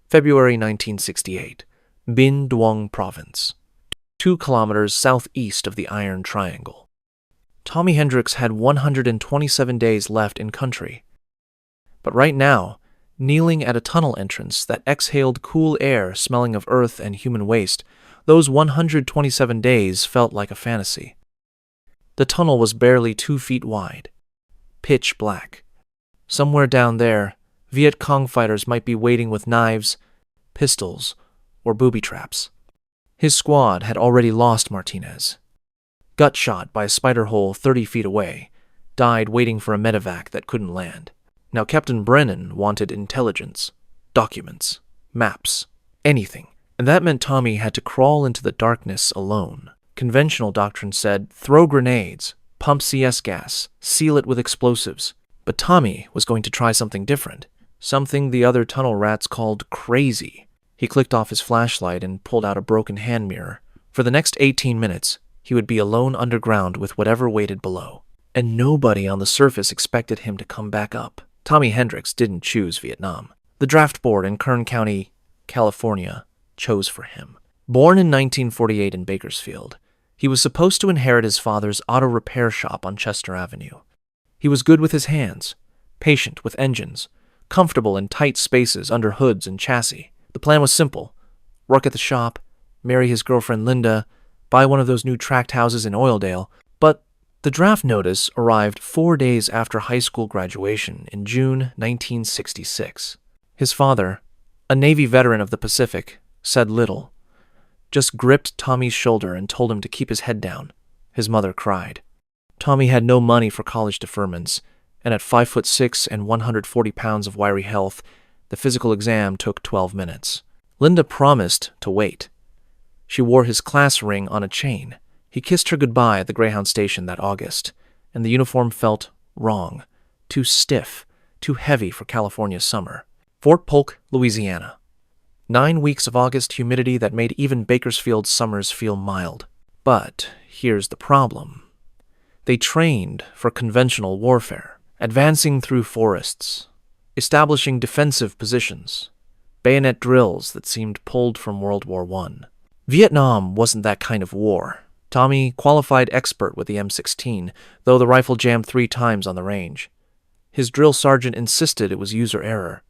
February 1968, Binh Duong Province, 2 kilometers southeast of the Iron Triangle. Tommy Hendricks had 127 days left in country. But right now, kneeling at a tunnel entrance that exhaled cool air smelling of earth and human waste, those 127 days felt like a fantasy. The tunnel was barely 2 feet wide, pitch black. Somewhere down there, Viet Cong fighters might be waiting with knives, pistols, or booby traps. His squad had already lost Martinez. Gut shot by a spider hole 30 feet away, died waiting for a medevac that couldn't land. Now Captain Brennan wanted intelligence, documents, maps, anything, and that meant Tommy had to crawl into the darkness alone. Conventional doctrine said, throw grenades, pump CS gas, seal it with explosives. But Tommy was going to try something different, something the other tunnel rats called crazy. He clicked off his flashlight and pulled out a broken hand mirror. For the next 18 minutes, he would be alone underground with whatever waited below. And nobody on the surface expected him to come back up. Tommy Hendricks didn't choose Vietnam. The draft board in Kern County, California, chose for him. Born in 1948 in Bakersfield, he was supposed to inherit his father's auto repair shop on Chester Avenue. He was good with his hands, patient with engines, comfortable in tight spaces under hoods and chassis. The plan was simple: work at the shop, marry his girlfriend Linda, buy one of those new tract houses in Oildale. But the draft notice arrived 4 days after high school graduation in June 1966. His father, a Navy veteran of the Pacific, said little, just gripped Tommy's shoulder and told him to keep his head down. His mother cried. Tommy had no money for college deferments, and at 5'6" and 140 pounds of wiry health, the physical exam took 12 minutes. Linda promised to wait. She wore his class ring on a chain. He kissed her goodbye at the Greyhound station that August, and the uniform felt wrong, too stiff, too heavy for California's summer. Fort Polk, Louisiana. 9 weeks of August humidity that made even Bakersfield's summers feel mild. But here's the problem. They trained for conventional warfare, advancing through forests, establishing defensive positions, bayonet drills that seemed pulled from World War I. Vietnam wasn't that kind of war. Tommy, qualified expert with the M16, though the rifle jammed 3 times on the range. His drill sergeant insisted it was user error.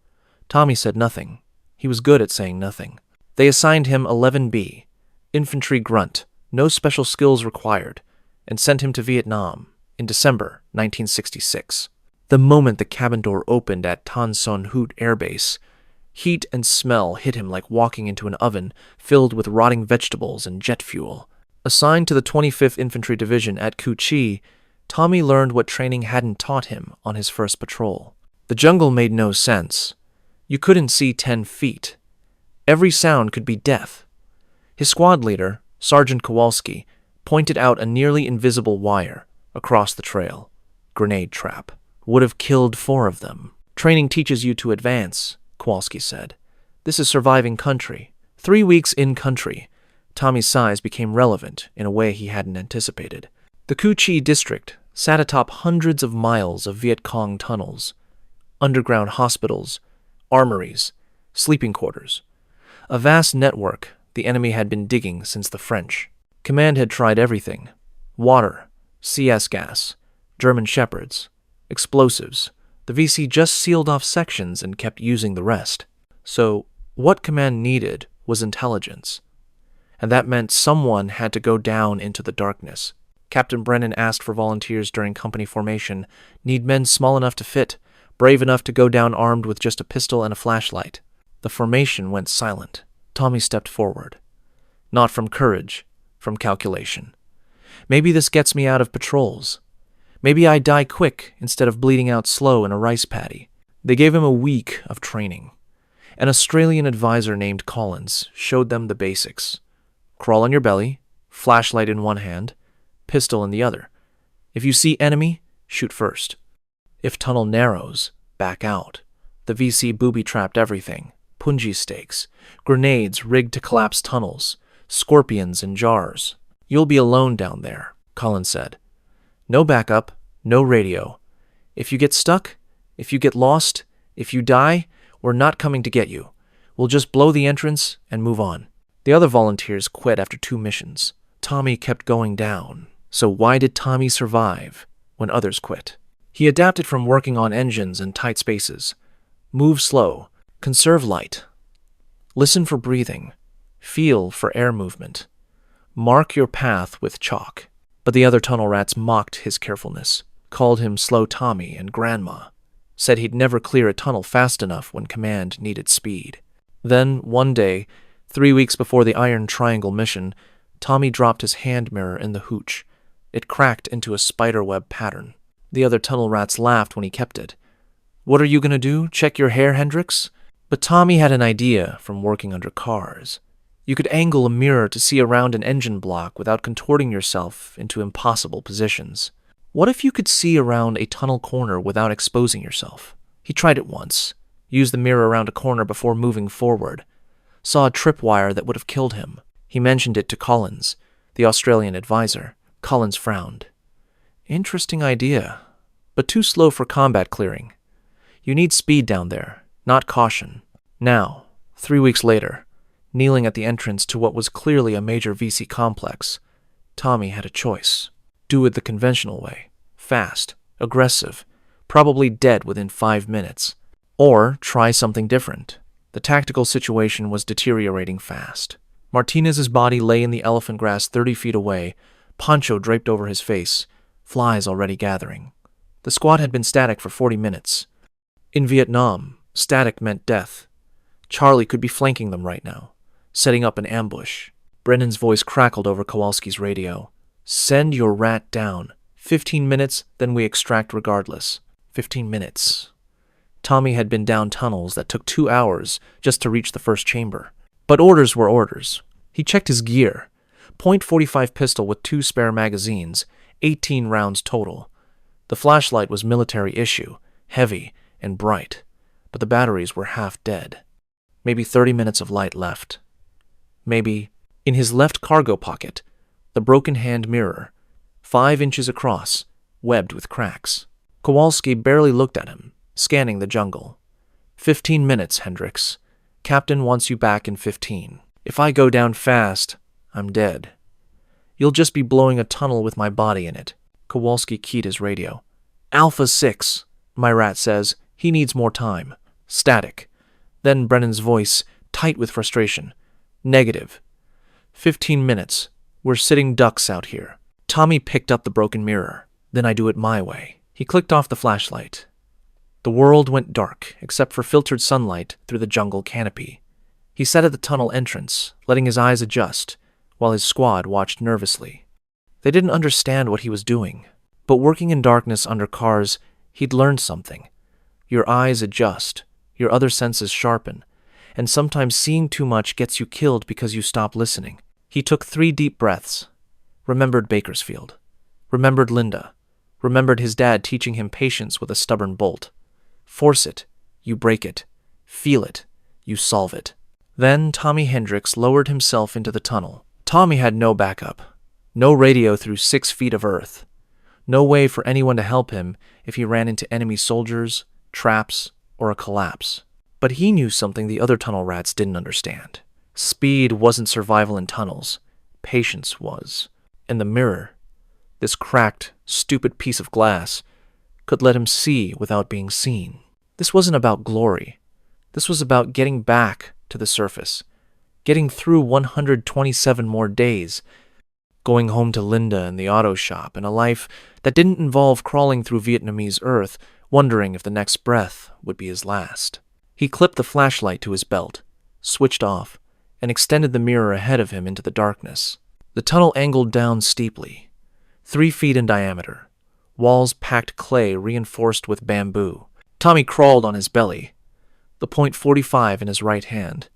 Tommy said nothing. He was good at saying nothing. They assigned him 11B, infantry grunt, no special skills required, and sent him to Vietnam in December 1966. The moment the cabin door opened at Tan Son Hoot Air Base, heat and smell hit him like walking into an oven filled with rotting vegetables and jet fuel. Assigned to the 25th Infantry Division at Cu Chi, Tommy learned what training hadn't taught him on his first patrol. The jungle made no sense. You couldn't see 10 feet. Every sound could be death. His squad leader, Sergeant Kowalski, pointed out a nearly invisible wire across the trail. Grenade trap. Would have killed 4 of them. Training teaches you to advance, Kowalski said. This is surviving country. 3 weeks in country. Tommy's size became relevant in a way he hadn't anticipated. The Cu Chi district sat atop hundreds of miles of Viet Cong tunnels, underground hospitals, armories, sleeping quarters. A vast network the enemy had been digging since the French. Command had tried everything: water, CS gas, German shepherds, explosives. The VC just sealed off sections and kept using the rest. So what command needed was intelligence. And that meant someone had to go down into the darkness. Captain Brennan asked for volunteers during company formation. Need men small enough to fit, brave enough to go down armed with just a pistol and a flashlight. The formation went silent. Tommy stepped forward. Not from courage, from calculation. Maybe this gets me out of patrols. Maybe I die quick instead of bleeding out slow in a rice paddy. They gave him a week of training. An Australian advisor named Collins showed them the basics. Crawl on your belly, flashlight in one hand, pistol in the other. If you see enemy, shoot first. If tunnel narrows, back out. The VC booby-trapped everything. Punji stakes, grenades rigged to collapse tunnels, scorpions in jars. You'll be alone down there, Collins said. No backup, no radio. If you get stuck, if you get lost, if you die, we're not coming to get you. We'll just blow the entrance and move on. The other volunteers quit after 2 missions. Tommy kept going down. So why did Tommy survive when others quit? He adapted from working on engines in tight spaces. Move slow. Conserve light. Listen for breathing. Feel for air movement. Mark your path with chalk. But the other tunnel rats mocked his carefulness, called him Slow Tommy and Grandma, said he'd never clear a tunnel fast enough when command needed speed. Then, one day, 3 weeks before the Iron Triangle mission, Tommy dropped his hand mirror in the hooch. It cracked into a spiderweb pattern. The other tunnel rats laughed when he kept it. "What are you going to do? Check your hair, Hendrix?" But Tommy had an idea from working under cars. You could angle a mirror to see around an engine block without contorting yourself into impossible positions. What if you could see around a tunnel corner without exposing yourself? He tried it once. Used the mirror around a corner before moving forward. Saw a tripwire that would have killed him. He mentioned it to Collins, the Australian advisor. Collins frowned. Interesting idea, but too slow for combat clearing. You need speed down there, not caution. Now, 3 weeks later, kneeling at the entrance to what was clearly a major VC complex, Tommy had a choice. Do it the conventional way, fast, aggressive, probably dead within 5 minutes. Or try something different. The tactical situation was deteriorating fast. Martinez's body lay in the elephant grass 30 feet away, poncho draped over his face, flies already gathering. The squad had been static for 40 minutes. In Vietnam, static meant death. Charlie could be flanking them right now, setting up an ambush. Brennan's voice crackled over Kowalski's radio. "Send your rat down. 15 minutes, then we extract regardless." 15 minutes. Tommy had been down tunnels that took 2 hours just to reach the first chamber. But orders were orders. He checked his gear. .45 pistol with 2 spare magazines, 18 rounds total. The flashlight was military issue, heavy and bright, but the batteries were half dead. Maybe 30 minutes of light left. Maybe, in his left cargo pocket, the broken hand mirror, 5 inches across, webbed with cracks. Kowalski barely looked at him, scanning the jungle. 15 minutes, Hendrix. Captain wants you back in 15. If I go down fast, I'm dead. You'll just be blowing a tunnel with my body in it. Kowalski keyed his radio. Alpha 6, my rat says. He needs more time. Static. Then Brennan's voice, tight with frustration. Negative. 15 minutes. We're sitting ducks out here. Tommy picked up the broken mirror. Then I do it my way. He clicked off the flashlight. The world went dark, except for filtered sunlight through the jungle canopy. He sat at the tunnel entrance, letting his eyes adjust, while his squad watched nervously. They didn't understand what he was doing, but working in darkness under cars, he'd learned something. Your eyes adjust, your other senses sharpen, and sometimes seeing too much gets you killed because you stop listening. He took 3 deep breaths, remembered Bakersfield, remembered Linda, remembered his dad teaching him patience with a stubborn bolt. Force it, you break it. Feel it, you solve it. Then Tommy Hendrix lowered himself into the tunnel. Tommy had no backup, no radio through 6 feet of earth, no way for anyone to help him if he ran into enemy soldiers, traps, or a collapse. But he knew something the other tunnel rats didn't understand. Speed wasn't survival in tunnels. Patience was. And the mirror, this cracked, stupid piece of glass, could let him see without being seen. This wasn't about glory. This was about getting back to the surface, getting through 127 more days, going home to Linda and the auto shop, and a life that didn't involve crawling through Vietnamese earth, wondering if the next breath would be his last. He clipped the flashlight to his belt, switched off, and extended the mirror ahead of him into the darkness. The tunnel angled down steeply, 3 feet in diameter. Walls packed clay reinforced with bamboo. Tommy crawled on his belly, the .45 in his right hand,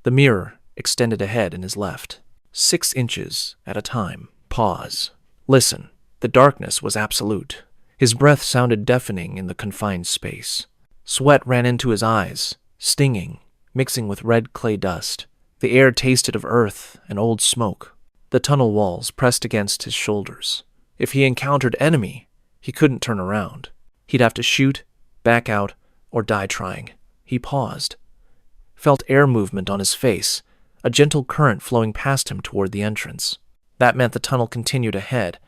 the mirror extended ahead in his left. 6 inches at a time. Pause. Listen. The darkness was absolute. His breath sounded deafening in the confined space. Sweat ran into his eyes, stinging, mixing with red clay dust. The air tasted of earth and old smoke. The tunnel walls pressed against his shoulders. If he encountered enemy, he couldn't turn around. He'd have to shoot, back out, or die trying. He paused. felt air movement on his face, a gentle current flowing past him toward the entrance. That meant the tunnel continued ahead,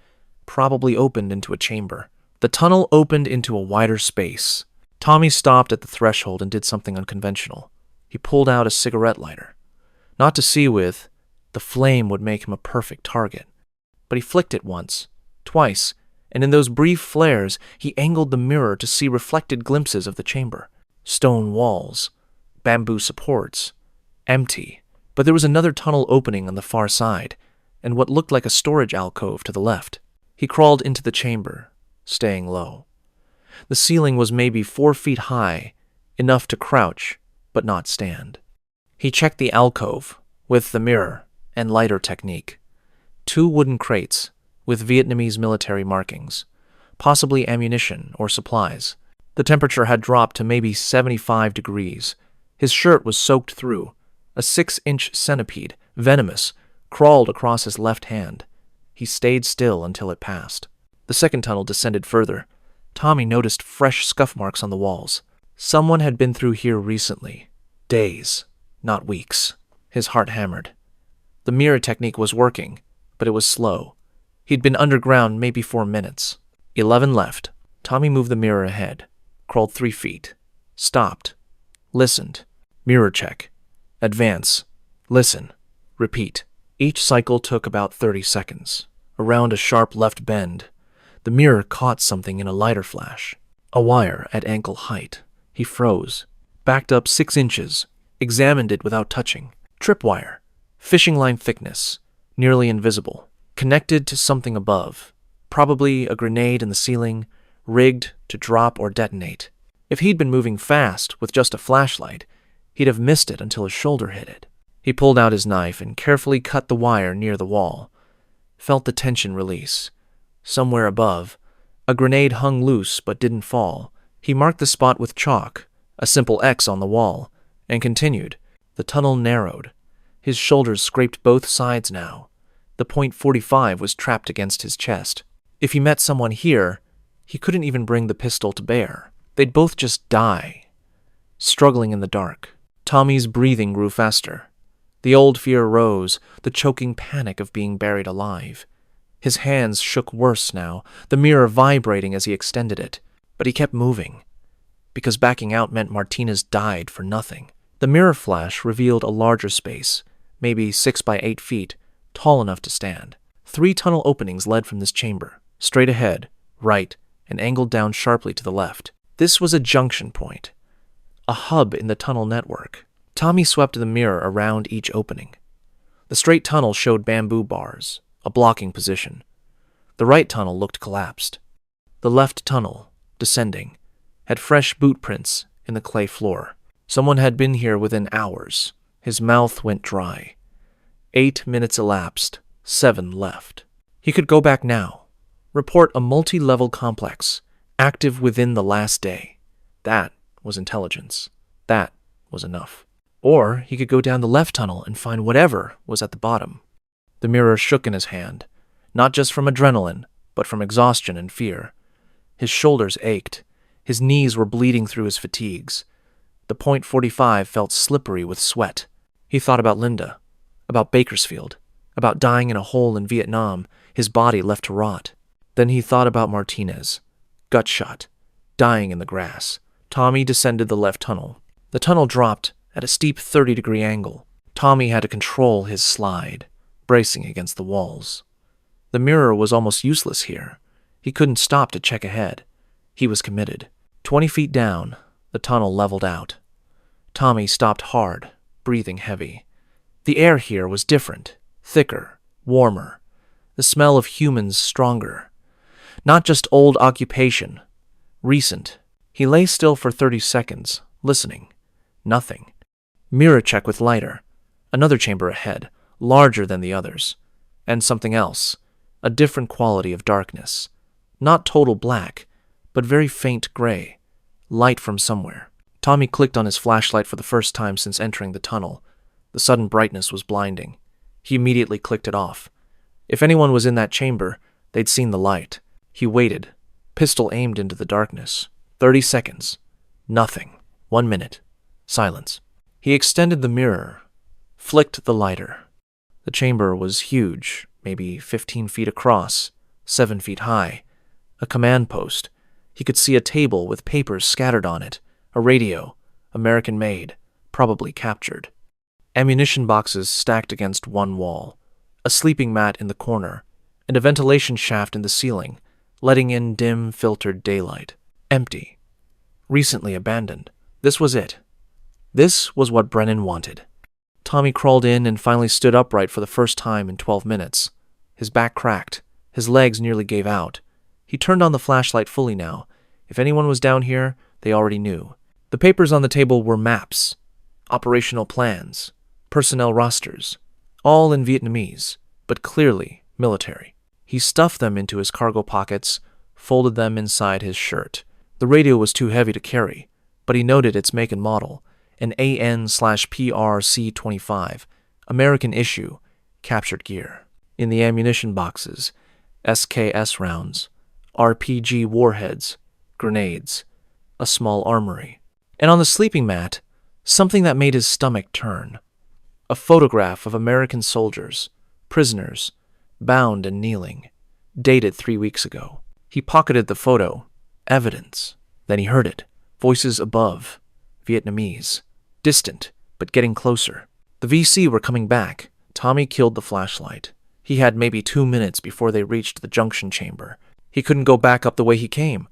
probably opened into a chamber. The tunnel opened into a wider space. Tommy stopped at the threshold and did something unconventional. He pulled out a cigarette lighter. Not to see with, the flame would make him a perfect target. But he flicked it once, twice, and in those brief flares, he angled the mirror to see reflected glimpses of the chamber. Stone walls, bamboo supports, empty. But there was another tunnel opening on the far side, and what looked like a storage alcove to the left. He crawled into the chamber, staying low. The ceiling was maybe 4 feet high, enough to crouch, but not stand. He checked the alcove with the mirror and lighter technique. 2 wooden crates with Vietnamese military markings, possibly ammunition or supplies. The temperature had dropped to maybe 75 degrees. His shirt was soaked through. A 6-inch centipede, venomous, crawled across his left hand. He stayed still until it passed. The second tunnel descended further. Tommy noticed fresh scuff marks on the walls. Someone had been through here recently. Days, not weeks. His heart hammered. The mirror technique was working, but it was slow. He'd been underground maybe 4 minutes. 11 left. Tommy moved the mirror ahead, crawled 3 feet, stopped, listened. Mirror check. Advance. Listen. Repeat. Each cycle took about 30 seconds. Around a sharp left bend, the mirror caught something in a lighter flash. A wire at ankle height. He froze, backed up 6 inches, examined it without touching. Tripwire. Fishing line thickness. Nearly invisible. Connected to something above. Probably a grenade in the ceiling, rigged to drop or detonate. If he'd been moving fast with just a flashlight, he'd have missed it until his shoulder hit it. He pulled out his knife and carefully cut the wire near the wall. Felt the tension release. Somewhere above, a grenade hung loose but didn't fall. He marked the spot with chalk, a simple X on the wall, and continued. The tunnel narrowed. His shoulders scraped both sides now. The .45 was trapped against his chest. If he met someone here, he couldn't even bring the pistol to bear. They'd both just die. Struggling in the dark. Tommy's breathing grew faster. The old fear rose, the choking panic of being buried alive. His hands shook worse now, the mirror vibrating as he extended it. But he kept moving, because backing out meant Martinez died for nothing. The mirror flash revealed a larger space, maybe 6 by 8 feet, tall enough to stand. 3 tunnel openings led from this chamber, straight ahead, right, and angled down sharply to the left. This was a junction point, a hub in the tunnel network. Tommy swept the mirror around each opening. The straight tunnel showed bamboo bars, a blocking position. The right tunnel looked collapsed. The left tunnel, descending, had fresh boot prints in the clay floor. Someone had been here within hours. His mouth went dry. 8 minutes elapsed, 7 left. He could go back now, report a multi-level complex, active within the last day. That was intelligence. That was enough. Or he could go down the left tunnel and find whatever was at the bottom. The mirror shook in his hand, not just from adrenaline, but from exhaustion and fear. His shoulders ached. His knees were bleeding through his fatigues. The .45 felt slippery with sweat. He thought about Linda, about Bakersfield, about dying in a hole in Vietnam, his body left to rot. Then he thought about Martinez, gut shot, dying in the grass. Tommy descended the left tunnel. The tunnel dropped at a steep 30-degree angle. Tommy had to control his slide, bracing against the walls. The mirror was almost useless here. He couldn't stop to check ahead. He was committed. 20 feet down, the tunnel leveled out. Tommy stopped hard, breathing heavy. The air here was different, thicker, warmer. The smell of humans stronger. Not just old occupation, recent. He lay still for 30 seconds, listening. Nothing. Mirror check with lighter. Another chamber ahead, larger than the others. And something else, a different quality of darkness. Not total black, but very faint gray. Light from somewhere. Tommy clicked on his flashlight for the first time since entering the tunnel. The sudden brightness was blinding. He immediately clicked it off. If anyone was in that chamber, they'd seen the light. He waited, pistol aimed into the darkness. 30 seconds. Nothing. 1 minute. Silence. He extended the mirror, flicked the lighter. The chamber was huge, maybe 15 feet across, 7 feet high. A command post. He could see a table with papers scattered on it, a radio, American-made, probably captured. Ammunition boxes stacked against one wall, a sleeping mat in the corner, and a ventilation shaft in the ceiling, letting in dim, filtered daylight. Empty. Recently abandoned. This was it. This was what Brennan wanted. Tommy crawled in and finally stood upright for the first time in 12 minutes. His back cracked. His legs nearly gave out. He turned on the flashlight fully now. If anyone was down here, they already knew. The papers on the table were maps, operational plans, personnel rosters, all in Vietnamese, but clearly military. He stuffed them into his cargo pockets, folded them inside his shirt. The radio was too heavy to carry, but he noted its make and model, an AN/PRC-25, American issue, captured gear. In the ammunition boxes, SKS rounds, RPG warheads, grenades, a small armory. And on the sleeping mat, something that made his stomach turn. A photograph of American soldiers, prisoners, bound and kneeling, dated 3 weeks ago. He pocketed the photo, evidence. Then he heard it, voices above, Vietnamese, distant, but getting closer. The VC were coming back. Tommy killed the flashlight. He had maybe 2 minutes before they reached the junction chamber. He couldn't go back up the way he came.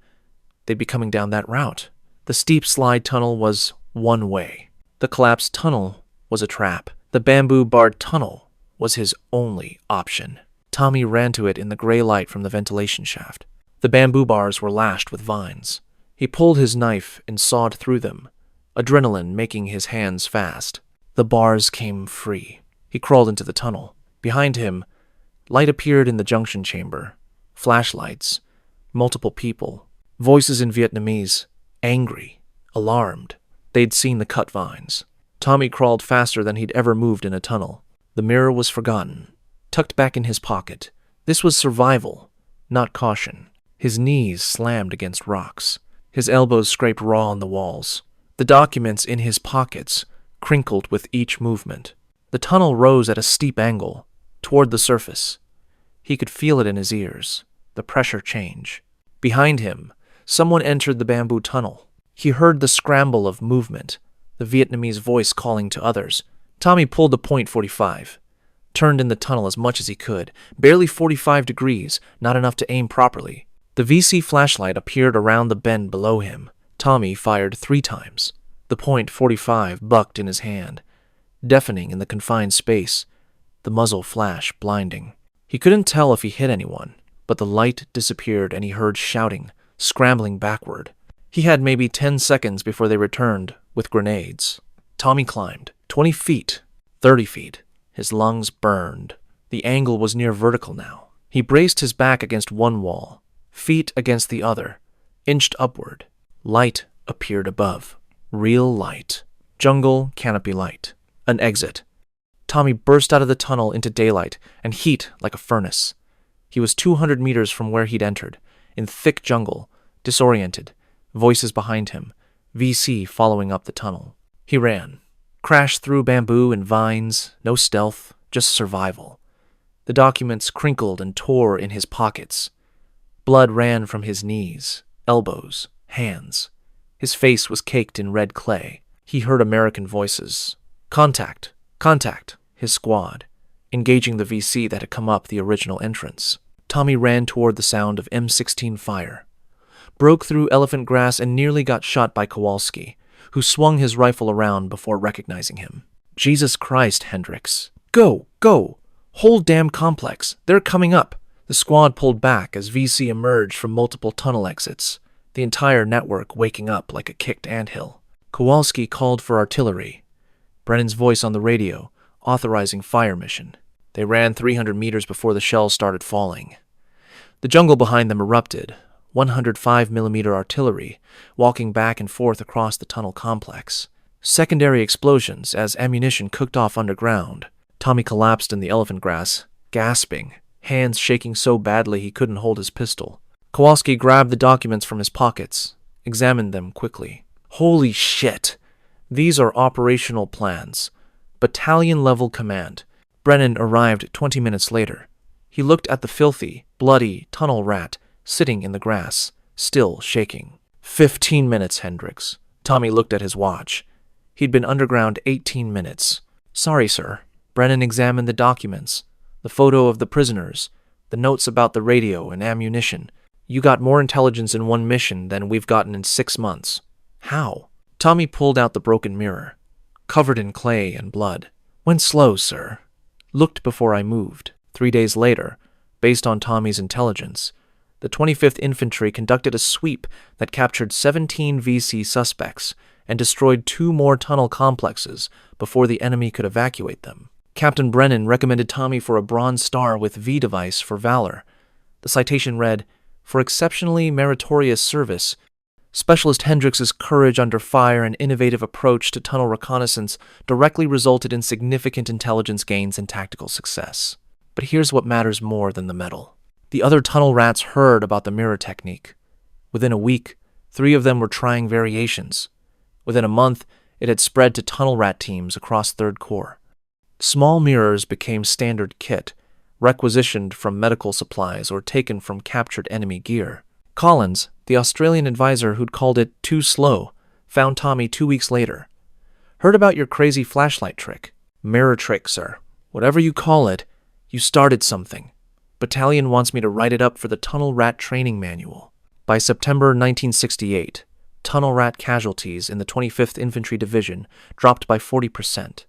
They'd be coming down that route. The steep slide tunnel was one way. The collapsed tunnel was a trap. The bamboo-barred tunnel was his only option. Tommy ran to it in the gray light from the ventilation shaft. The bamboo bars were lashed with vines. He pulled his knife and sawed through them, adrenaline making his hands fast. The bars came free. He crawled into the tunnel. Behind him, light appeared in the junction chamber. Flashlights, multiple people, voices in Vietnamese, angry, alarmed. They'd seen the cut vines. Tommy crawled faster than he'd ever moved in a tunnel. The mirror was forgotten, tucked back in his pocket. This was survival, not caution. His knees slammed against rocks. His elbows scraped raw on the walls. The documents in his pockets crinkled with each movement. The tunnel rose at a steep angle, toward the surface. He could feel it in his ears, the pressure change. Behind him, someone entered the bamboo tunnel. He heard the scramble of movement, the Vietnamese voice calling to others. Tommy pulled a .45, turned in the tunnel as much as he could, barely 45 degrees, not enough to aim properly. The VC flashlight appeared around the bend below him. Tommy fired 3 times. The .45 bucked in his hand, deafening in the confined space, the muzzle flash blinding. He couldn't tell if he hit anyone, but the light disappeared and he heard shouting, scrambling backward. He had maybe 10 seconds before they returned with grenades. Tommy climbed 20 feet, 30 feet. His lungs burned. The angle was near vertical now. He braced his back against one wall, feet against the other, inched upward. Light appeared above. Real light. Jungle canopy light. An exit. Tommy burst out of the tunnel into daylight and heat like a furnace. He was 200 meters from where he'd entered, in thick jungle, disoriented, voices behind him, VC following up the tunnel. He ran, crashed through bamboo and vines, no stealth, just survival. The documents crinkled and tore in his pockets. Blood ran from his knees, elbows, hands. His face was caked in red clay. He heard American voices. Contact, contact, his squad, engaging the VC that had come up the original entrance. Tommy ran toward the sound of M16 fire, broke through elephant grass and nearly got shot by Kowalski, who swung his rifle around before recognizing him. Jesus Christ, Hendricks. Go, go! Whole damn complex. They're coming up. The squad pulled back as VC emerged from multiple tunnel exits, the entire network waking up like a kicked anthill. Kowalski called for artillery. Brennan's voice on the radio, authorizing fire mission. They ran 300 meters before the shells started falling. The jungle behind them erupted, 105mm artillery, walking back and forth across the tunnel complex. Secondary explosions as ammunition cooked off underground. Tommy collapsed in the elephant grass, gasping, hands shaking so badly he couldn't hold his pistol. Kowalski grabbed the documents from his pockets, examined them quickly. Holy shit! These are operational plans. Battalion-level command. Brennan arrived 20 minutes later. He looked at the filthy, bloody tunnel rat sitting in the grass, still shaking. 15 minutes, Hendricks. Tommy looked at his watch. He'd been underground 18 minutes. Sorry, sir. Brennan examined the documents, the photo of the prisoners, the notes about the radio and ammunition. You got more intelligence in one mission than we've gotten in 6 months. How? Tommy pulled out the broken mirror, covered in clay and blood. Went slow, sir. Looked before I moved. 3 days later, based on Tommy's intelligence, the 25th Infantry conducted a sweep that captured 17 VC suspects and destroyed 2 more tunnel complexes before the enemy could evacuate them. Captain Brennan recommended Tommy for a Bronze Star with V device for valor. The citation read, "For exceptionally meritorious service, Specialist Hendricks' courage under fire and innovative approach to tunnel reconnaissance directly resulted in significant intelligence gains and tactical success." But here's what matters more than the medal. The other tunnel rats heard about the mirror technique. Within a week, 3 of them were trying variations. Within a month, it had spread to tunnel rat teams across 3rd Corps. Small mirrors became standard kit, requisitioned from medical supplies or taken from captured enemy gear. Collins, the Australian advisor who'd called it too slow, found Tommy 2 weeks later. Heard about your crazy flashlight trick. Mirror trick, sir. Whatever you call it, you started something. Battalion wants me to write it up for the Tunnel Rat Training Manual. By September 1968, tunnel rat casualties in the 25th Infantry Division dropped by 40%.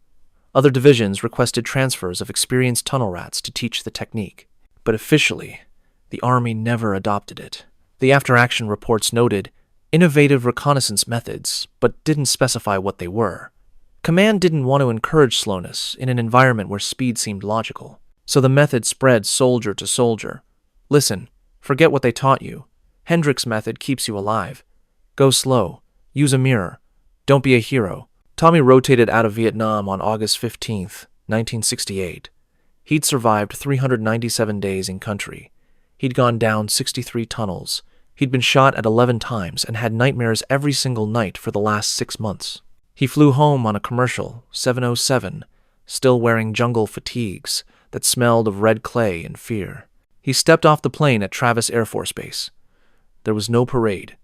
Other divisions requested transfers of experienced tunnel rats to teach the technique. But officially, the Army never adopted it. The after-action reports noted innovative reconnaissance methods, but didn't specify what they were. Command didn't want to encourage slowness in an environment where speed seemed logical. So the method spread soldier to soldier. Listen, forget what they taught you. Hendricks' method keeps you alive. Go slow. Use a mirror. Don't be a hero. Tommy rotated out of Vietnam on August 15, 1968. He'd survived 397 days in country. He'd gone down 63 tunnels. He'd been shot at 11 times and had nightmares every single night for the last 6 months. He flew home on a commercial 707, still wearing jungle fatigues that smelled of red clay and fear. He stepped off the plane at Travis Air Force Base. There was no parade,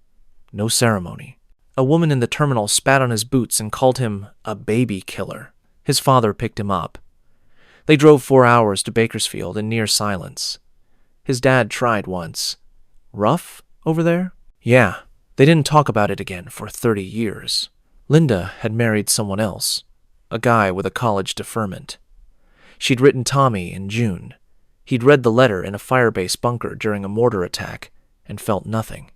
no ceremony. A woman in the terminal spat on his boots and called him a baby killer. His father picked him up. They drove 4 hours to Bakersfield in near silence. His dad tried once. Rough over there? Yeah, they didn't talk about it again for 30 years. Linda had married someone else, a guy with a college deferment. She'd written Tommy in June. He'd read the letter in a firebase bunker during a mortar attack and felt nothing.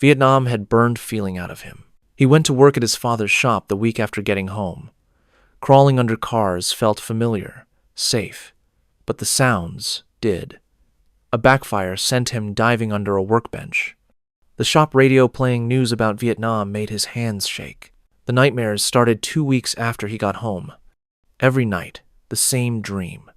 Vietnam had burned feeling out of him. He went to work at his father's shop the week after getting home. Crawling under cars felt familiar, safe, but the sounds did. A backfire sent him diving under a workbench. The shop radio playing news about Vietnam made his hands shake. The nightmares started 2 weeks after he got home. Every night, the same dream.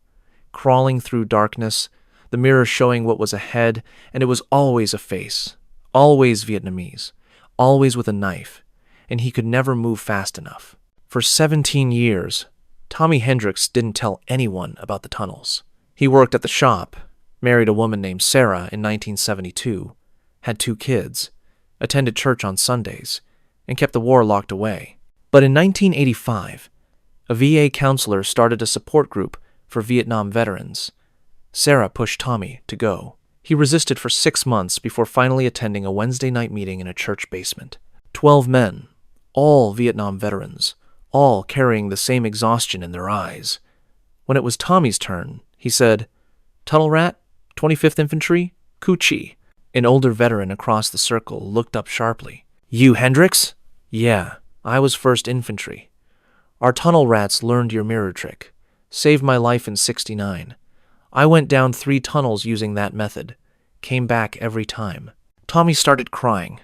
Crawling through darkness, the mirror showing what was ahead, and it was always a face. Always Vietnamese. Always with a knife. And he could never move fast enough. For 17 years, Tommy Hendricks didn't tell anyone about the tunnels. He worked at the shop, married a woman named Sarah in 1972, had 2 kids, attended church on Sundays, and kept the war locked away. But in 1985, a VA counselor started a support group for Vietnam veterans. Sarah pushed Tommy to go. He resisted for 6 months before finally attending a Wednesday night meeting in a church basement. 12 men, all Vietnam veterans, all carrying the same exhaustion in their eyes. When it was Tommy's turn, he said, "Tunnel Rat, 25th Infantry, Coochie." An older veteran across the circle looked up sharply. "You, Hendricks?" "Yeah, I was 1st Infantry. Our tunnel rats learned your mirror trick. Saved my life in '69. I went down 3 tunnels using that method. Came back every time." Tommy started crying.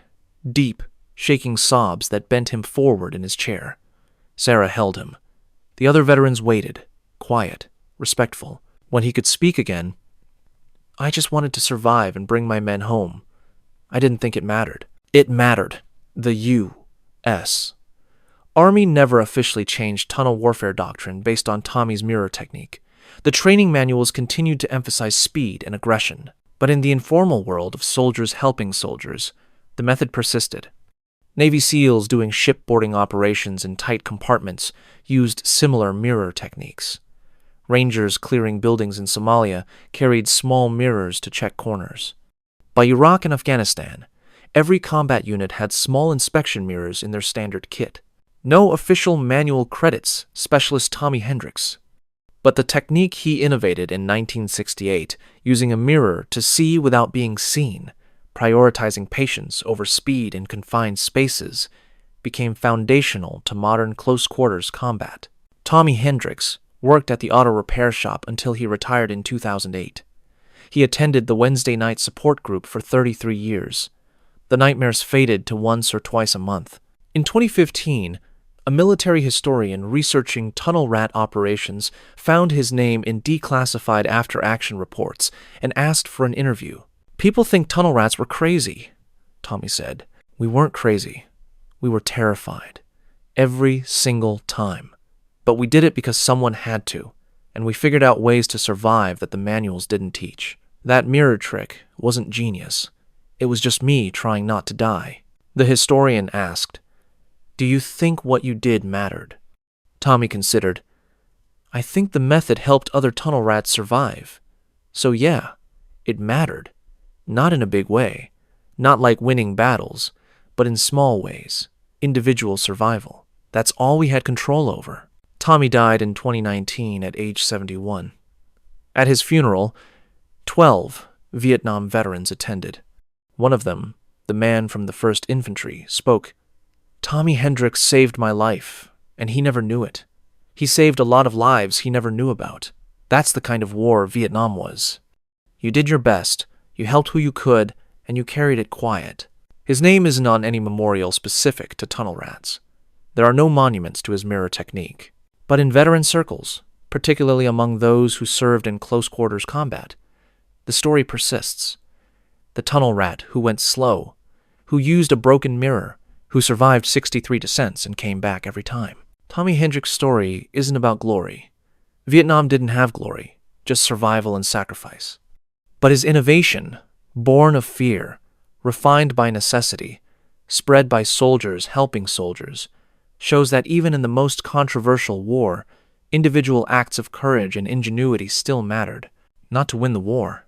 Deep, shaking sobs that bent him forward in his chair. Sarah held him. The other veterans waited, quiet, respectful. When he could speak again, "I just wanted to survive and bring my men home. I didn't think it mattered." It mattered. The U.S. Army never officially changed tunnel warfare doctrine based on Tommy's mirror technique. The training manuals continued to emphasize speed and aggression, but in the informal world of soldiers helping soldiers, the method persisted. Navy SEALs doing shipboarding operations in tight compartments used similar mirror techniques. Rangers clearing buildings in Somalia carried small mirrors to check corners. By Iraq and Afghanistan, every combat unit had small inspection mirrors in their standard kit. No official manual credits Specialist Tommy Hendricks, but the technique he innovated in 1968, using a mirror to see without being seen, prioritizing patience over speed in confined spaces, became foundational to modern close-quarters combat. Tommy Hendricks worked at the auto repair shop until he retired in 2008. He attended the Wednesday night support group for 33 years. The nightmares faded to once or twice a month. In 2015, a military historian researching tunnel rat operations found his name in declassified after-action reports and asked for an interview. "People think tunnel rats were crazy," Tommy said. "We weren't crazy. We were terrified. Every single time. But we did it because someone had to, and we figured out ways to survive that the manuals didn't teach. That mirror trick wasn't genius. It was just me trying not to die." The historian asked, "Do you think what you did mattered?" Tommy considered. "I think the method helped other tunnel rats survive. So yeah, it mattered. Not in a big way. Not like winning battles, but in small ways. Individual survival. That's all we had control over." Tommy died in 2019 at age 71. At his funeral, 12 Vietnam veterans attended. One of them, the man from the 1st Infantry, spoke. "Tommy Hendricks saved my life, and he never knew it. He saved a lot of lives he never knew about. That's the kind of war Vietnam was. You did your best, you helped who you could, and you carried it quiet." His name isn't on any memorial specific to tunnel rats. There are no monuments to his mirror technique. But in veteran circles, particularly among those who served in close-quarters combat, the story persists. The tunnel rat who went slow, who used a broken mirror, who survived 63 descents and came back every time. Tommy Hendricks' story isn't about glory. Vietnam didn't have glory, just survival and sacrifice. But his innovation, born of fear, refined by necessity, spread by soldiers helping soldiers, shows that even in the most controversial war, individual acts of courage and ingenuity still mattered, not to win the war.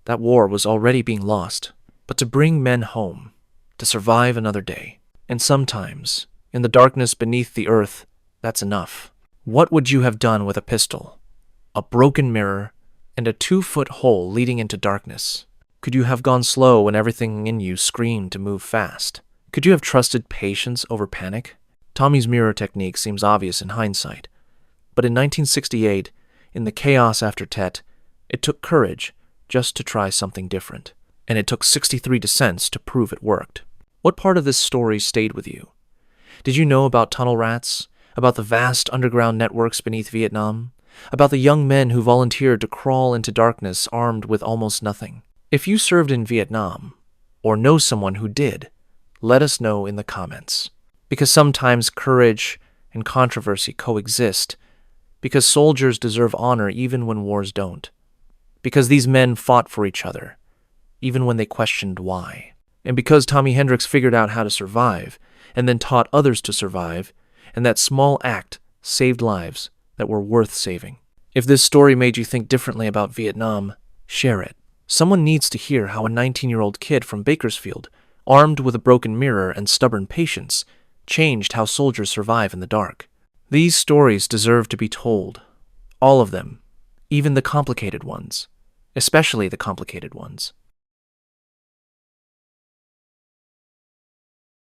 That war was already being lost, but to bring men home, to survive another day. And sometimes, in the darkness beneath the earth, that's enough. What would you have done with a pistol, a broken mirror, and a 2-foot hole leading into darkness? Could you have gone slow when everything in you screamed to move fast? Could you have trusted patience over panic? Tommy's mirror technique seems obvious in hindsight, but in 1968, in the chaos after Tet, it took courage just to try something different, and it took 63 descents to prove it worked. What part of this story stayed with you? Did you know about tunnel rats, about the vast underground networks beneath Vietnam, about the young men who volunteered to crawl into darkness armed with almost nothing? If you served in Vietnam, or know someone who did, let us know in the comments. Because sometimes courage and controversy coexist, because soldiers deserve honor even when wars don't, because these men fought for each other, even when they questioned why, and because Tommy Hendricks figured out how to survive, and then taught others to survive, and that small act saved lives that were worth saving. If this story made you think differently about Vietnam, share it. Someone needs to hear how a 19-year-old kid from Bakersfield, armed with a broken mirror and stubborn patience, changed how soldiers survive in the dark. These stories deserve to be told. All of them, even the complicated ones, especially the complicated ones.